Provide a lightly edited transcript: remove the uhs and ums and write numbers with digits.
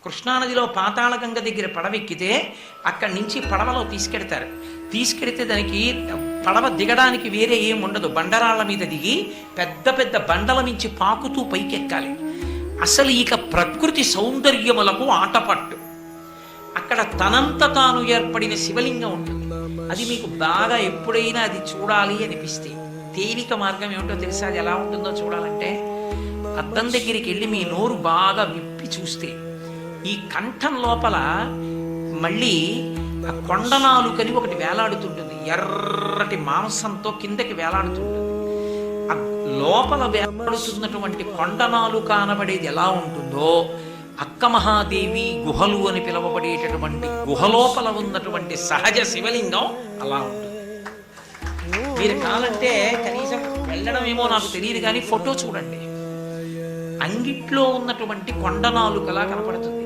కృష్ణానదిలో పాతాళగంగ దగ్గర పడవెక్కితే అక్కడి నుంచి పడవలో తీసుకెడితే దానికి పడవ దిగడానికి వేరే ఏం ఉండదు. బండరాళ్ళ మీద దిగి పెద్ద పెద్ద బండల నుంచి పాకుతూ పైకెక్కాలి. అసలు ఇక ప్రకృతి సౌందర్యములకు ఆటపట్టు. అక్కడ తనంత తాను ఏర్పడిన శివలింగం ఉంటుంది. అది మీకు బాగా ఎప్పుడైనా అది చూడాలి అనిపిస్తే తేలిక మార్గం ఏమిటో తెలుసా? అది ఎలా ఉంటుందో చూడాలంటే అద్దం దగ్గరికి వెళ్ళి మీ నోరు బాగా విప్పి చూస్తే ఈ కంఠం లోపల మళ్ళీ ఆ కొండనాలుకని ఒకటి వేలాడుతుంటుంది. ఎర్రటి మాంసంతో కిందకి వేలాడుతుంటుంది. ఆ లోపల వేలాడుతున్నటువంటి కొండనాలు కానబడేది ఎలా ఉంటుందో అక్క మహాదేవి గుహలు అని పిలువబడేటటువంటి గుహలోపల ఉన్నటువంటి సహజ శివలింగం అలా ఉంటుంది. మీరు కావాలంటే కనీసం వెళ్ళడం ఏమో నాకు తెలియదు కానీ ఫోటో చూడండి. అంగిట్లో ఉన్నటువంటి కొండనాలుకలా కనపడుతుంది.